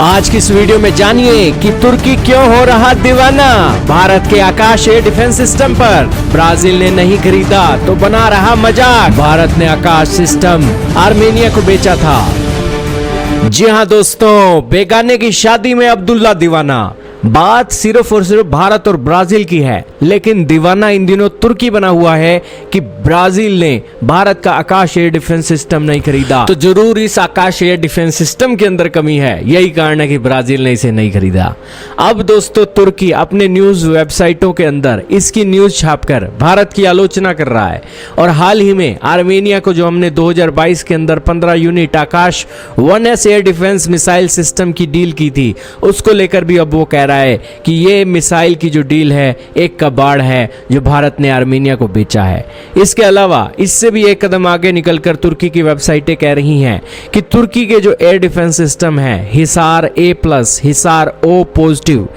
आज की इस वीडियो में जानिए कि तुर्की क्यों हो रहा दीवाना। भारत के आकाश एयर डिफेंस सिस्टम पर ब्राजील ने नहीं खरीदा तो बना रहा मजाक। भारत ने आकाश सिस्टम आर्मेनिया को बेचा था। जी हां दोस्तों, बेगाने की शादी में अब्दुल्ला दीवाना। बात सिर्फ और सिर्फ भारत और ब्राजील की है, लेकिन दीवाना इन दिनों तुर्की बना हुआ है कि ब्राजील ने भारत का आकाश एयर डिफेंस सिस्टम नहीं खरीदा। तो जरूर इस आकाश एयर डिफेंस सिस्टम के अंदर कमी है, यही कारण है कि ब्राजील ने इसे नहीं खरीदा। अब दोस्तों, तुर्की अपने न्यूज वेबसाइटों के अंदर इसकी न्यूज छापकर भारत की आलोचना कर रहा है। और हाल ही में आर्मेनिया को जो हमने 2022 के अंदर 15 यूनिट आकाश 1S air defence missile system की डील की थी, उसको लेकर भी अब वो कह रहा है कि ये मिसाइल की जो डील है एक कबाड़ है जो भारत ने आर्मेनिया को बेचा है। इसके अलावा इससे भी एक कदम आगे निकलकर तुर्की की वेबसाइटें कह रही हैं कि तुर्की के जो एयर डिफेंस सिस्टम है Hisar A+, Hisar O positive,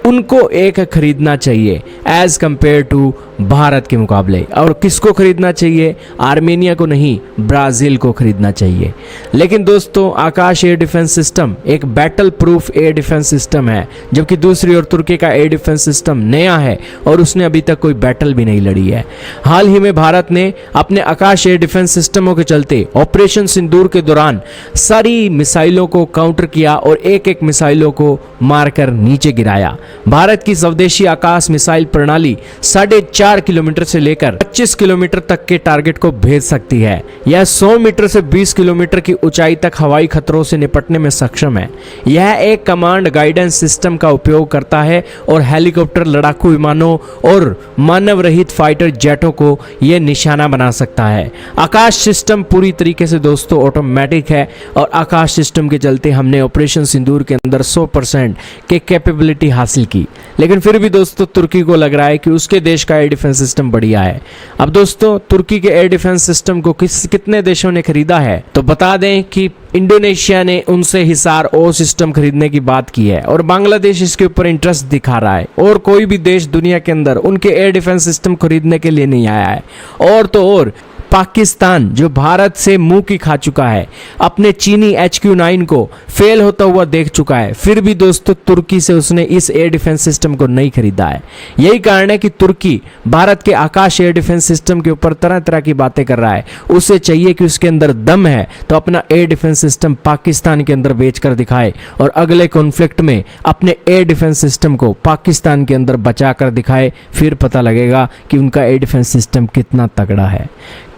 उनको एक खरीदना चाहिए एज कंपेयर टू भारत के मुकाबले। और किसको खरीदना चाहिए? आर्मेनिया को नहीं, ब्राजील को खरीदना चाहिए। लेकिन दोस्तों, आकाश एयर डिफेंस सिस्टम एक battle proof air defence system है, जबकि दूसरी ओर तुर्की का एयर डिफेंस सिस्टम नया है और उसने अभी तक कोई बैटल भी नहीं लड़ी है। हाल ही में भारत ने अपने आकाश एयर डिफेंस सिस्टमों के चलते ऑपरेशन सिंदूर के दौरान सारी मिसाइलों को काउंटर किया और एक एक मिसाइलों को मारकर नीचे गिराया। भारत की स्वदेशी आकाश मिसाइल प्रणाली 4.5 किलोमीटर से लेकर 25 किलोमीटर तक के टारगेट को भेज सकती है। यह 100 मीटर से 20 किलोमीटर की ऊंचाई तक हवाई खतरों से निपटने में सक्षम है। यह एक कमांड गाइडेंस सिस्टम का उपयोग करता है और हेलीकॉप्टर, लड़ाकू विमानों और मानव रहित फाइटर जेटों को यह निशाना बना सकता है। आकाश सिस्टम पूरी तरीके से दोस्तों ऑटोमेटिक है और आकाश सिस्टम के चलते हमने ऑपरेशन सिंदूर के अंदर 100% के कैपेबिलिटी हासिल की। लेकिन फिर भी दोस्तों, तुर्की को लग रहा है कि उसके देश का एयर डिफेंस सिस्टम बढ़िया है। अब दोस्तों, तुर्की के एयर डिफेंस सिस्टम को कितने देशों ने खरीदा है? तो बता दें कि इंडोनेशिया ने उनसे हिसार O सिस्टम खरीदने की बात की है और बांग्लादेश इसके ऊपर इंटरेस्ट दिखा रहा है। और कोई भी देश दुनिया के अंदर उनके एयर डिफेंस सिस्टम खरीदने के लिए नहीं आया है। और तो और पाकिस्तान, जो भारत से मुंह की खा चुका है, अपने चीनी HQ-9 को फेल होता हुआ देख चुका है, फिर भी दोस्तों तुर्की से उसने इस एयर डिफेंस सिस्टम को नहीं खरीदा है। यही कारण है कि तुर्की भारत के आकाश एयर डिफेंस सिस्टम के ऊपर तरह तरह की बातें कर रहा है। उसे चाहिए कि उसके अंदर दम है तो अपना एयर डिफेंस सिस्टम पाकिस्तान के अंदर बेचकर दिखाए और अगले कॉन्फ्लिक्ट में अपने एयर डिफेंस सिस्टम को पाकिस्तान के अंदर बचा कर दिखाए। फिर पता लगेगा कि उनका एयर डिफेंस सिस्टम कितना तगड़ा है।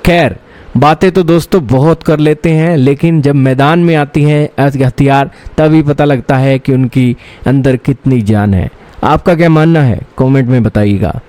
खैर, बातें तो दोस्तों बहुत कर लेते हैं, लेकिन जब मैदान में आती हैं हथियार तभी पता लगता है कि उनकी अंदर कितनी जान है। आपका क्या मानना है? कमेंट में बताइएगा।